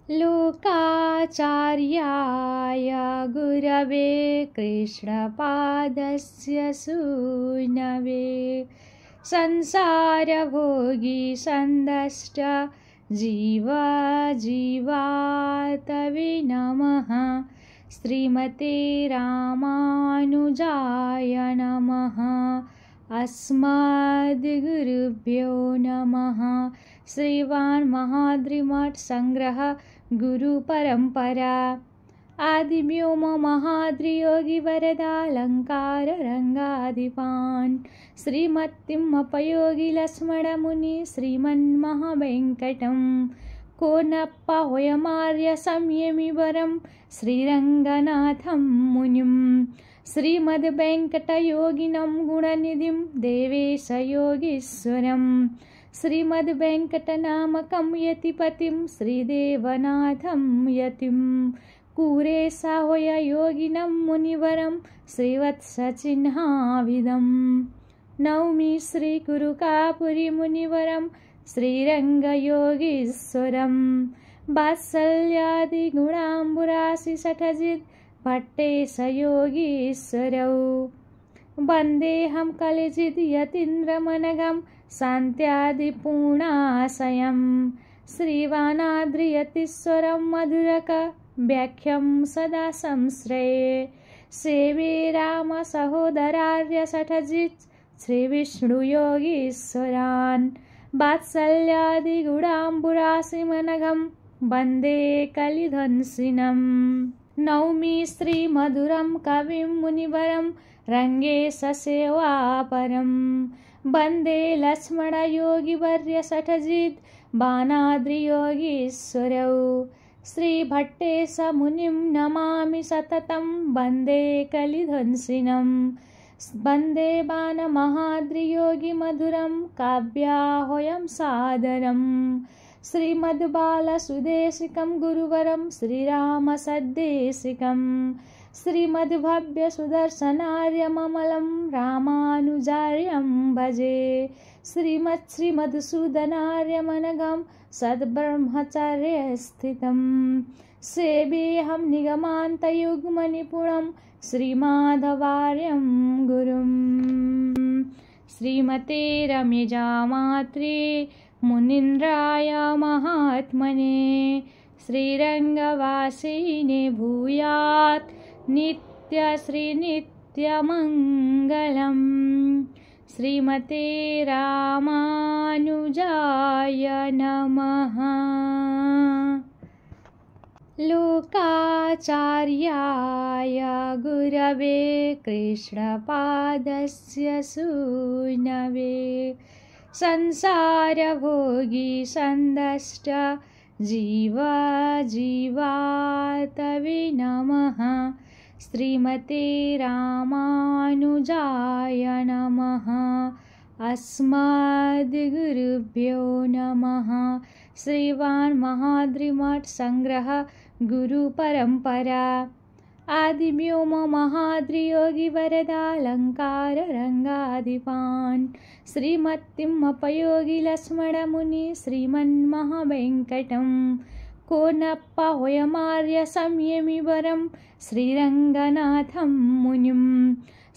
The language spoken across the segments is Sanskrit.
लोकाचार्याय गुरवे कृष्णपादस्य सूनवे संसारभोगी सन्दष्ट जीवातवे नमः। श्रीमते रामानुजाय नमः। अस्मद्गुरुभ्यो नमः। श्रीवान् महाद्रिमठ संग्रह गुरुपरंपरा। आदिव्योम महाद्रियोगी वरदालंकार रंगाधिपान् श्रीमत्तिम्मपयोगी लक्ष्मण मुनि श्रीमन्महावेंकटं कोनप्पा होयमार्य संयमी वरं श्रीरंगनाथं मुनिं श्रीमद्वेंकटयोगिनं गुणनिधिं देवेश योगीश्वरं श्रीमद्वेंकटनामकं यतिपतिं श्रीदेवनाथं यतिं कुरेशा होय योगिनं मुनिवरं श्रीवत्सचिह्नाविदं नौमि श्रीकुरुकापुरी मुनिवरं श्रीरंगयोगीश्वरं वात्सल्यादिगुणाम्बुराशिषठजित् भट्टेश योगीश्वरौ वन्देऽहं कलिजित् यतीन्द्रमनघं शान्त्यादिपूर्णाशयं श्रीवानाद्रियतीश्वरं मधुरक व्याख्यं सदा संश्रये सेवे राम सहोदरार्य शठजित् श्रीविष्णुयोगीश्वरान् वात्सल्यादिगुणाम्बुराशिमनघं वन्दे कलिध्वंसिनं नौमि श्रीमधुरं कविं मुनिवरं रङ्गेशसेवापरं वन्दे लक्ष्मणयोगिवर्य शठजित् बाणाद्रियोगीश्वरौ श्रीभट्टेश मुनिं नमामि सततं वन्दे कलिध्वंसिनं वन्दे बाणमहाद्रियोगिमधुरं काव्याह्वयं सादरं श्रीमद्बालसुदेशिकं गुरुवरं श्रीरामसद्देशिकं श्रीमद्भव्यसुदर्शनार्यममलं रामानुजार्यं भजे श्रीमत्श्रीमधुसूदनार्यमनघं सद्ब्रह्मचर्यस्थितं सेवेऽहं निगमान्तयुग्मनिपुणं श्रीमाधवार्यं गुरुं श्रीमते रम्यजामात्रे मुनीन्द्राय महात्मने श्रीरङ्गवासिने भूयात् नित्यश्रीनित्यमङ्गलम् श्रीमते रामानुजाय नमः। लोकाचार्याय गुरवे कृष्णपादस्य सूनवे संसारभोगी सन्दष्ट जीवातवे नमः। श्रीमते रामानुजाय नमः। अस्मद्गुरुभ्यो नमः। श्रीवान् महाद्रिमठ संग्रह गुरुपरंपरा। आदिव्योम महाद्रियोगी वरदालंकार रंगाधिपान् श्रीमत्तिम्मपयोगी लक्ष्मण मुनि श्रीमन्महावेंकटं कोनप्पा होयमार्य संयमी वरं श्रीरंगनाथं मुनिं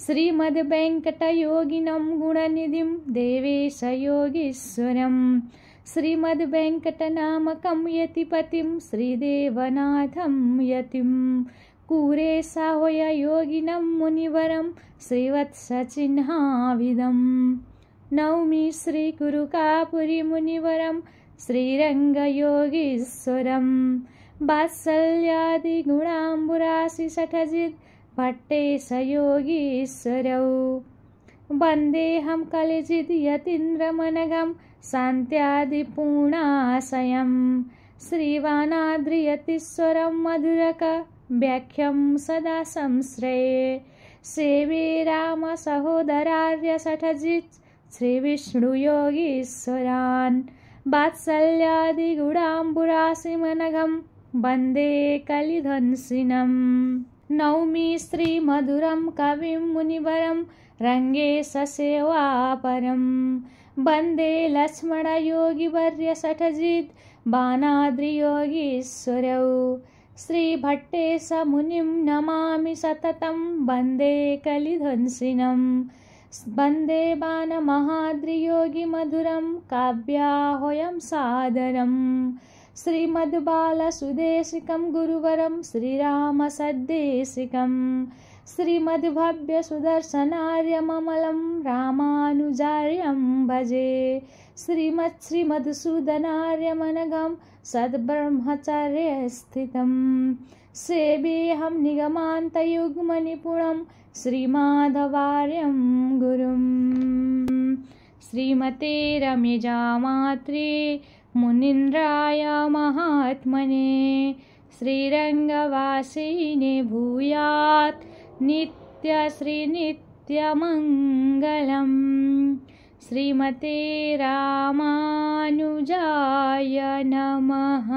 श्रीमद्वेंकटयोगिनं गुणनिधिं देवेश योगीश्वरं श्रीमद्वेंकटनामकं यतिपतिं श्रीदेवनाथं यतिं कुरेशा होय योगिनं मुनिवरं श्रीवत्सचिह्नाविदं नौमि श्रीकुरुकापुरी मुनिवरं श्रीरंगयोगीश्वरं वात्सल्यादिगुणाम्बुराशिषठजित् भट्टेश योगीश्वरौ वन्देऽहं कलिजित् यतीन्द्रमनघं शान्त्यादिपूर्णाशयं श्रीवानाद्रियतीश्वरं मधुरक व्याख्यं सदा संश्रये सेवे राम सहोदरार्य शठजित् श्रीविष्णुयोगीश्वरान् वात्सल्यादिगुणाम्बुराशिमनघं वन्दे कलिध्वंसिनं नौमि श्रीमधुरं कविं मुनिवरं रङ्गेशसेवापरं वन्दे लक्ष्मणयोगिवर्य शठजित् बाणाद्रियोगीश्वरौ श्रीभट्टेशमुनिं नमामि सततं वन्दे कलिध्वंसिनं वन्दे बाणमहाद्रियोगिमधुरं काव्याह्वयं सादरम् श्रीमद्बालसुदेशिकं गुरुवरं श्रीरामसद्देशिकं श्रीमद्भव्यसुदर्शनार्यममलं रामानुजार्यं भजे श्रीमत्श्रीमधुसूदनार्यमनघं सद्ब्रह्मचर्यस्थितं सेवेऽहं निगमान्तयुग्मनिपुणं श्रीमाधवार्यं गुरुम् श्रीमते रम्यजामात्रे मुनीन्द्राय महात्मने श्रीरङ्गवासिने भूयात् नित्यश्रीनित्यमङ्गलम् श्रीमते रामानुजाय नमः।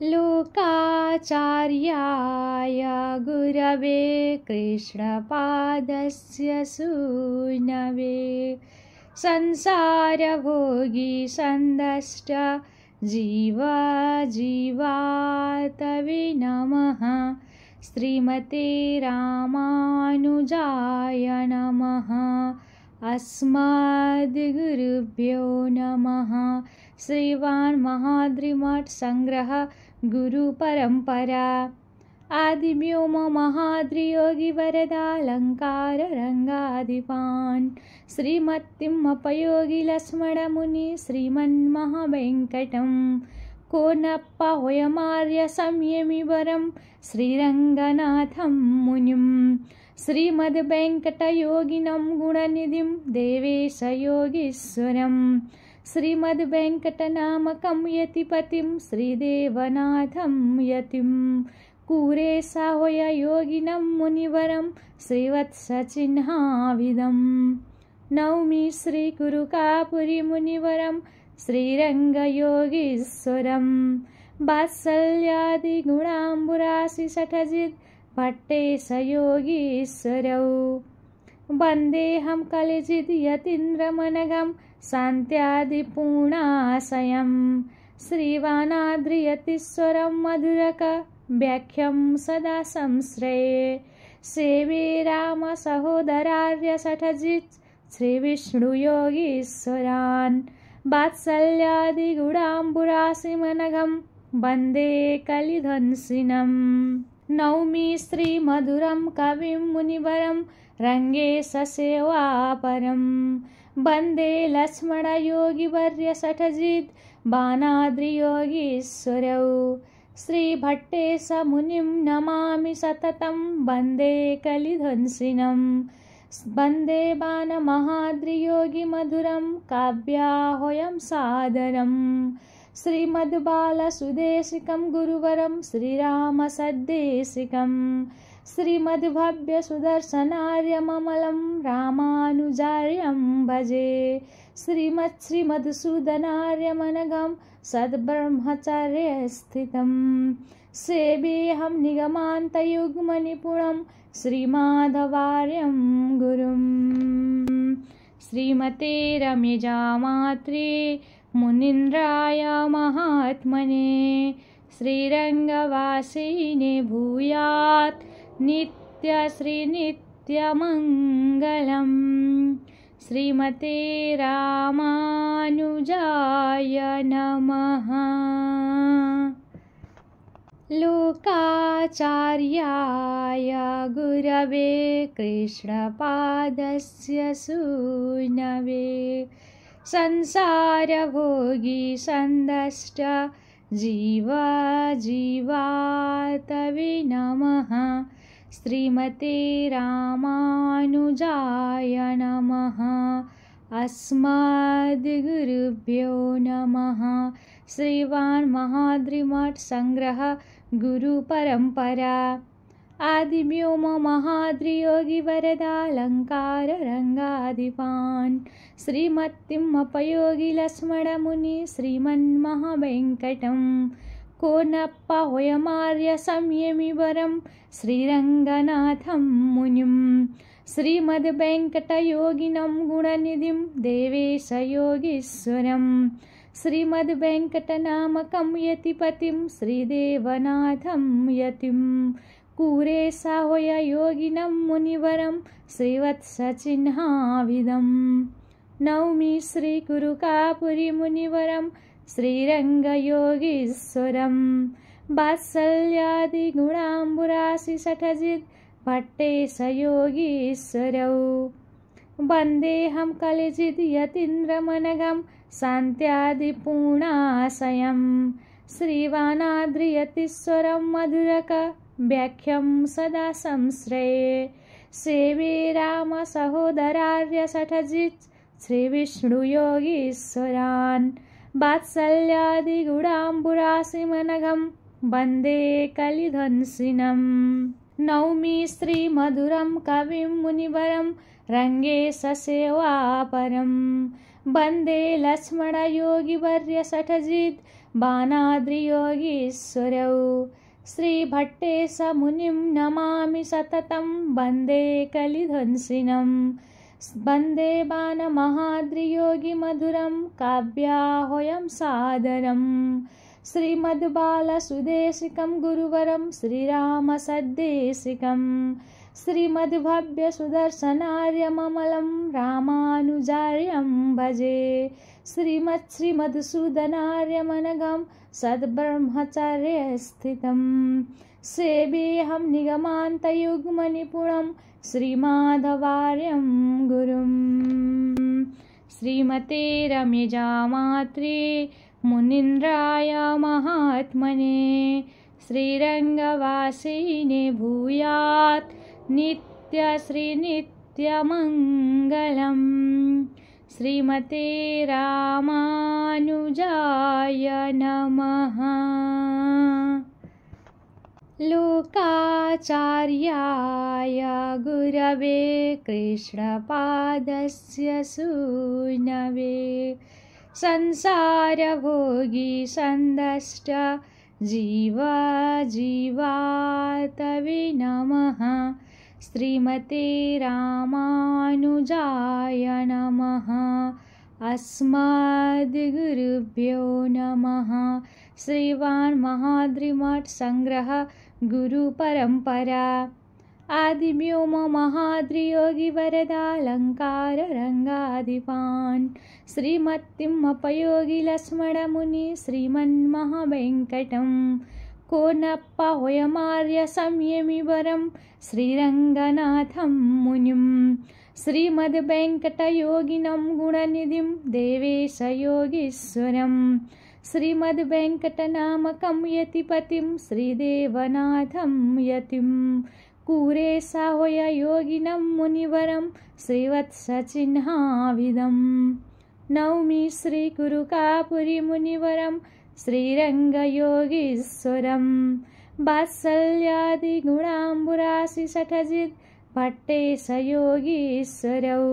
लोकाचार्याय गुरवे कृष्णपादस्य सूनवे संसारभोगी सन्दष्ट जीवातवे नमः। श्रीमते रामानुजाय नमः। अस्मद्गुरुभ्यो नमः। श्रीवान् महाद्रिमठ संग्रह गुरुपरंपरा आदिव्योम महाद्रियोगी वरदालंकार रंगाधिपान् श्रीमत्तिम्मपयोगी लक्ष्मणमुनि श्रीमन्महावेङ्कटं कोनप्पा होयमार्य संयमी वरं श्रीरङ्गनाथं मुनिं श्रीमद्वेङ्कटयोगिनं गुणनिधिं देवेशयोगीश्वरं श्रीमद्वेङ्कटनामकं यतिपतिं श्रीदेवनाथं यतिं कुरेशाहोय योगिनं मुनिवरं श्रीवत्सचिह्नाविदं नौमि श्रीकुरुकापुरीमुनिवरं श्रीरङ्गयोगीश्वरं वात्सल्यादिगुणाम्बुराशिषठजित् भट्टेशयोगीश्वरौ वन्देऽहं कलिजित् यतीन्द्रमनघं शान्त्यादिपूर्णाशयं श्रीवानाद्रियतीश्वरं मधुरक व्याख्यं सदा संश्रये सेवे रामसहोदरार्य शठजित् श्रीविष्णुयोगीश्वरान् वात्सल्यादिगुणाम्बुराशिमनघं वन्दे कलिध्वंसिनं नौमि श्रीमधुरं कविं मुनिवरं रङ्गेशसेवापरं वन्दे लक्ष्मणयोगिवर्य शठजित् बाणाद्रियोगीश्वरौ श्रीभट्टेशमुनिं नमामि सततं वन्दे कलिध्वंसिनं वन्दे बाणमहाद्रियोगिमधुरं काव्याह्वयं सादरम् श्रीमद्बालसुदेशिकं गुरुवरं श्रीरामसद्देशिकं श्रीमद्भव्यसुदर्शनार्यममलं रामानुजार्यं भजे श्रीमत्श्रीमधुसूदनार्यमनघं सद्ब्रह्मचर्यस्थितं सेवेऽहं निगमान्तयुग्मनिपुणं श्रीमाधवार्यं गुरुम् श्रीमते रम्यजामात्रे मुनीन्द्राय महात्मने श्रीरङ्गवासिने भूयात् नित्यश्रीनित्यमङ्गलम् श्रीमते रामानुजाय नमः। लोकाचार्याय गुरवे कृष्णपादस्य सूनवे संसारभोगी सन्दष्ट जीवातवे नमः। श्रीमते रामानुजाय नमः। अस्मद्गुरुभ्यो नमः। श्रीवान् महाद्रिमठ संग्रह गुरुपरंपरा आदिव्योम महाद्रियोगी वरदालंकार रंगाधिपान् श्रीमत्तिम्मपयोगी लक्ष्मणमुनि श्रीमन्महावेङ्कटं कोनप्पा होयमार्य संयमी वरं श्रीरङ्गनाथं मुनिं श्रीमद्वेङ्कटयोगिनं गुणनिधिं देवेशयोगीश्वरं श्रीमद्वेङ्कटनामकं यतिपतिं श्रीदेवनाथं यतिं कुरेशाहोययोगिनं मुनिवरं श्रीवत्सचिह्नाविदं नौमि श्रीकुरुकापुरीमुनिवरं श्रीरङ्गयोगीश्वरं वात्सल्यादिगुणाम्बुराशिषठजित् भट्टेशयोगीश्वरौ वन्देऽहं कलिजित् यतीन्द्रमनघं शान्त्यादिपूर्णाशयं श्रीवानाद्रियतीश्वरं मधुरकव्याख्यं सदा संश्रये सेवे रामसहोदरार्यषठजित् श्रीविष्णुयोगीश्वरान् वात्सल्यादिगुणाम्बुराशिमनघं वन्दे कलिधंसिनं नौमि श्रीमधुरं कविं मुनिवरं रङ्गेशसेवापरं वन्दे लक्ष्मणयोगिवर्यषठजित् बाणाद्रियोगीश्वरौ श्रीभट्टेशमुनिं नमामि सततं वन्दे कलिधंसिनं वन्दे बाणमहाद्रियोगिमधुरं काव्याह्वयं सादरं श्रीमद्बालसुदेशिकं गुरुवरं श्रीरामसद्देशिकं श्रीमद्भव्यसुदर्शनार्यममलं रामानुजार्यं भजे श्रीमत्श्रीमधुसूदनार्यमनघं सद्ब्रह्मचर्यस्थितं सेवेऽहं निगमान्तयुग्मनिपुणं श्रीमाधवार्यं गुरुं श्रीमते रम्यजामात्रे मुनीन्द्राय महात्मने श्रीरङ्गवासिने भूयात् नित्यश्रीनित्यमङ्गलं श्रीमते रामानुजाय नमः। लोकाचार्याय गुरवे कृष्णपादस्य सूनवे संसारभोगी सन्दष्ट जीवातवे नमः। श्रीमते रामानुजाय नमः। अस्मद्गुरुभ्यो नमः। श्रीवान् महाद्रिमठ संग्रह गुरुपरंपरा आदिव्योम महाद्रियोगी वरदालंकार रंगाधिपान् श्रीमत्तिम्मपयोगी लक्ष्मणमुनि श्रीमन्महावेङ्कटं कोनप्पहोयमार्य संयमिवरं श्रीरङ्गनाथं मुनिं श्रीमद्वेङ्कटयोगिनं गुणनिधिं देवेशयोगीश्वरं श्रीमद्वेङ्कटनामकं यतिपतिं श्रीदेवनाथं यतिं कुरेशाहोययोगिनं मुनिवरं श्रीवत्सचिह्नाविदं नौमि श्रीकुरुकापुरीमुनिवरं श्रीरङ्गयोगीश्वरं वात्सल्यादिगुणाम्बुराशिषठजित् भट्टेशयोगीश्वरौ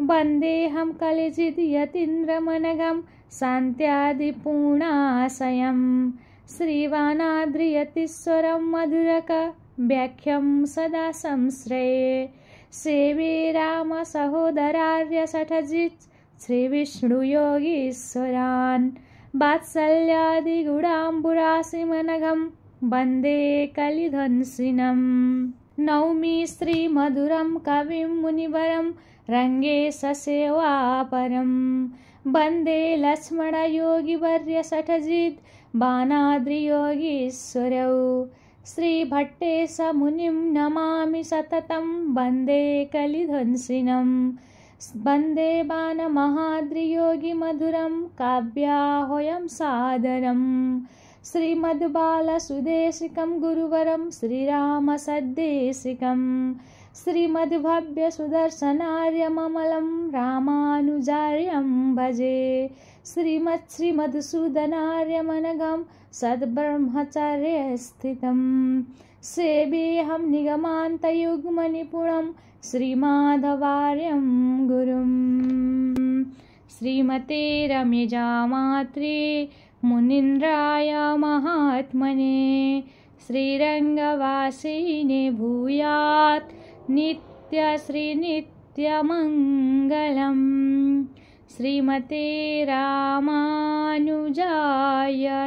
वन्देऽहं कलिजित् यतीन्द्रमनघं शान्त्यादिपूर्णाशयं श्रीवानाद्रियतीश्वरं मधुरकव्याख्यं सदा संश्रये सेवे रामसहोदरार्यषठजित् श्रीविष्णुयोगीश्वरान् वात्सल्यादिगुणाम्बुराशिमनघं वन्दे कलिधंसिनं नौमि श्रीमधुरं कविं मुनिवरं रङ्गेशसेवापरं वन्दे लक्ष्मणयोगिवर्यषठजित् बाणाद्रियोगीश्वरौ श्रीभट्टेशमुनिं नमामि सततं वन्दे कलिधंसिनं वन्दे बाणमहाद्रियोगिमधुरं काव्याह्वयं सादरं श्रीमद्बालसुदेशिकं गुरुवरं श्रीरामसद्देशिकं श्रीमद्भव्यसुदर्शनार्यममलं रामानुजार्यं भजे श्रीमत्श्रीमधुसूदनार्यमनघं सद्ब्रह्मचर्यस्थितं सेवेऽहं निगमान्तयुग्मनिपुणं श्रीमाधवार्यं गुरुं श्रीमते रम्यजामात्रे मुनीन्द्राय महात्मने श्रीरङ्गवासिने भूयात् नित्यश्रीनित्यमङ्गलं श्रीमते रामानुजाय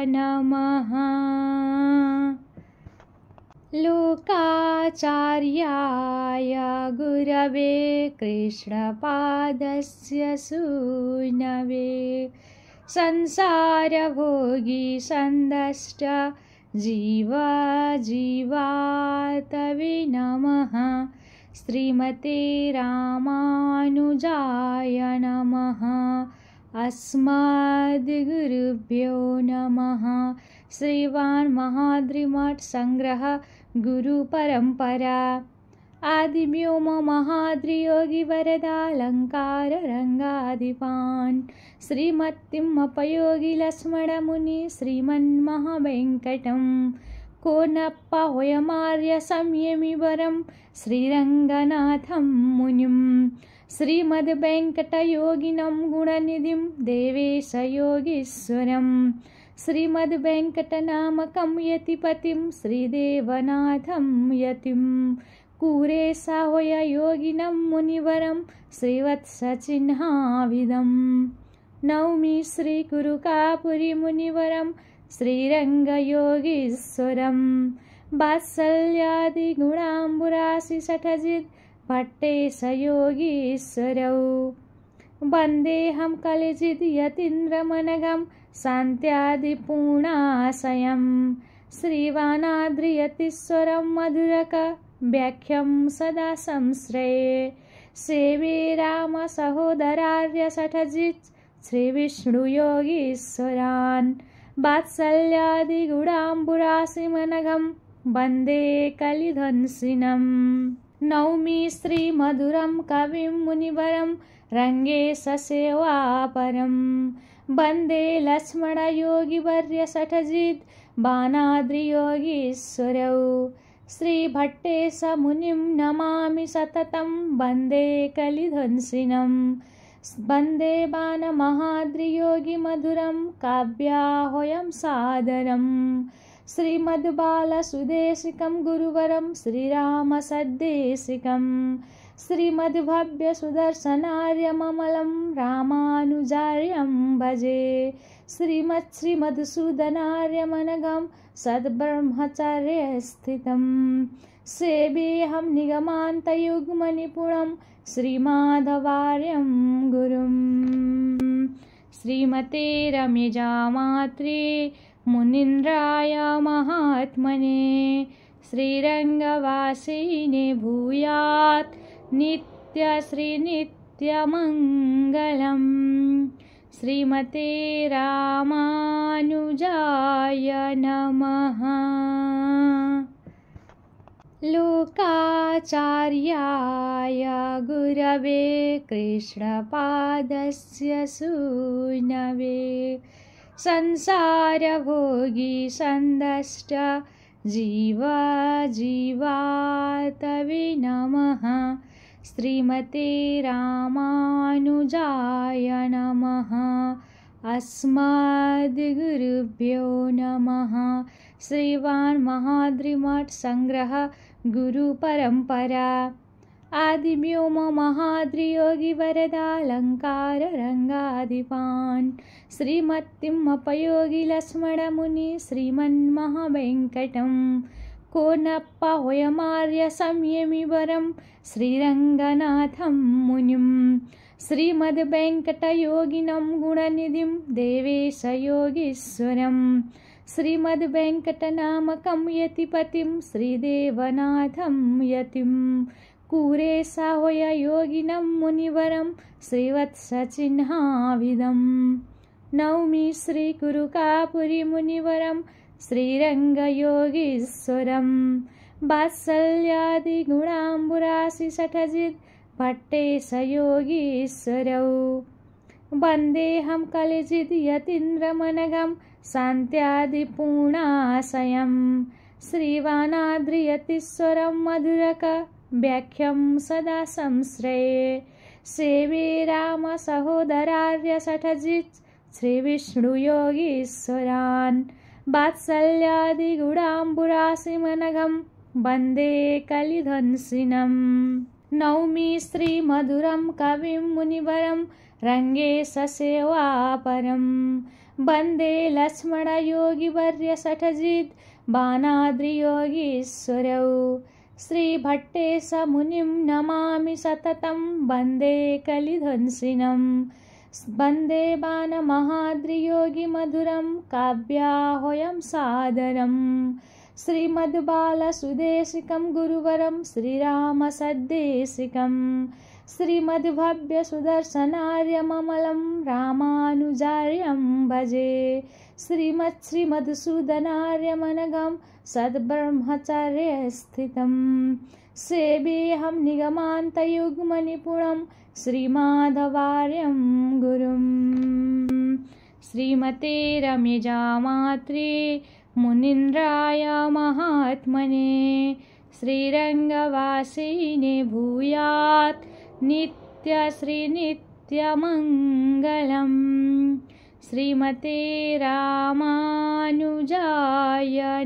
नमः। लोकाचार्याय गुरवे कृष्णपादस्य सूनवे संसारभोगी सन्दष्ट जीवातवे नमः। श्रीमते रामानुजाय नमः। अस्मद्गुरुभ्यो नमः। श्रीवान् महाद्रिमठ संग्रह गुरुपरंपरा आदिव्योम महाद्रियोगी वरदालंकार रंगाधिपान् श्रीमत्तिम्मपयोगी लक्ष्मणमुनि श्रीमन्महावेङ्कटं कोनप्पा होयमार्य संयमी वरं श्रीरङ्गनाथं मुनिं श्रीमद्वेङ्कटयोगिनं गुणनिधिं देवेशयोगीश्वरं श्रीमद्वेङ्कटनामकं यतिपतिं श्रीदेवनाथं यतिं कुरेशाहोययोगिनं मुनिवरं श्रीवत्सचिह्नाभिधं नौमि श्रीकुरुकापुरीमुनिवरं श्रीरङ्गयोगीश्वरं वात्सल्यादिगुणाम्बुराशिषठजित् भट्टेशयोगीश्वरौ वन्देऽहं कलिजित् यतीन्द्रमनघं शान्त्यादिपूर्णाशयं श्रीवानाद्रियतीश्वरं मधुरक व्याख्यं सदा संश्रये सेवे रामसहोदरार्य शठजित् श्रीविष्णुयोगीश्वरान् वात्सल्यादिगुणाम्बुराशिमनघं वन्दे कलिधंसिनं नौमि श्रीमधुरं कविं मुनिवरं रङ्गेशसेवापरं वन्दे लक्ष्मणयोगिवर्य शठजित् बाणाद्रियोगीश्वरौ श्रीभट्टेशमुनिं नमामि सततं वन्दे कलिधंसिनं वन्दे बाणमहाद्रियोगिमधुरं काव्याह्वयं सादरं श्रीमद्बालसुदेशिकं गुरुवरं श्रीरामसद्देशिकं श्रीमद्भव्यसुदर्शनार्यममलं रामानुजार्यं भजे श्रीमत्श्रीमधुसूदनार्यमनघं सद्ब्रह्मचर्यस्थितं सेवेऽहं निगमान्तयुग्मनिपुणं श्रीमाधवार्यं गुरुं श्रीमते रम्यजामात्रे मुनीन्द्राय महात्मने श्रीरङ्गवासिने भूयात् नित्यश्रीनित्यमङ्गलम् श्रीमते रामानुजाय नमः। लोकाचार्याय गुरवे कृष्णपादस्य सूनवे संसारभोगी सन्दष्ट जीवातवे नमः। श्रीमते रामानुजाय नमः। अस्मद्गुरुभ्यो नमः। श्रीवान् महाद्रिमठ संग्रह गुरुपरंपरा आदिव्योम महाद्रियोगी वरदालंकार रंगाधिपान् श्रीमत्तिम्मपयोगी लक्ष्मणमुनि श्रीमन्महावेङ्कटं कोनप्पा होयमार्य संयमी वरं श्रीरङ्गनाथं मुनिं श्रीमद्वेङ्कटयोगिनं गुणनिधिं देवेशयोगीश्वरं श्रीमद्वेङ्कटनामकं यतिपतिं श्रीदेवनाथं यतिं कुरेशाहोययोगिनं मुनिवरं श्रीवत्सचिह्नाभिधं नौमि श्रीकुरुकापुरीमुनिवरं श्रीरङ्गयोगीश्वरं वात्सल्यादिगुणाम्बुराशिषठजित् भट्टेशयोगीश्वरौ वन्देऽहं कलिजित् यतीन्द्रमनघं शान्त्यादिपूर्णाशयं श्रीवानाद्रियतीश्वरं मधुरक व्याख्यं सदा संश्रये सेवे रामसहोदरार्य शठजित् श्रीविष्णुयोगीश्वरान् वात्सल्यादिगुणाम्बुराशिमनघं वन्दे कलिधंसिनं नौमि श्रीमधुरं कविं मुनिवरं रङ्गेशसेवापरं वन्दे लक्ष्मणयोगिवर्यसठजित् बाणाद्रियोगीश्वरौ श्रीभट्टेशमुनिं नमामि सततं वन्दे कलिध्वंसिनं वन्दे बाणमहाद्रियोगिमधुरं काव्याह्वयं सादरम् श्रीमद्बालसुदेशिकं गुरुवरं श्रीरामसद्देशिकं श्रीमद्भव्यसुदर्शनार्यममलं रामानुजार्यं भजे श्रीमत्श्रीमधुसूदनार्यमनघं सद्ब्रह्मचर्यस्थितं सेवेऽहं निगमान्तयुग्मनिपुणं श्रीमाधवार्यं गुरुम् श्रीमते रम्यजामात्रे मुनीन्द्राय महात्मने श्रीरङ्गवासिने भूयात् नित्यश्रीनित्यमङ्गलम् श्रीमते रामानुजाय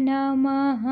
नमः।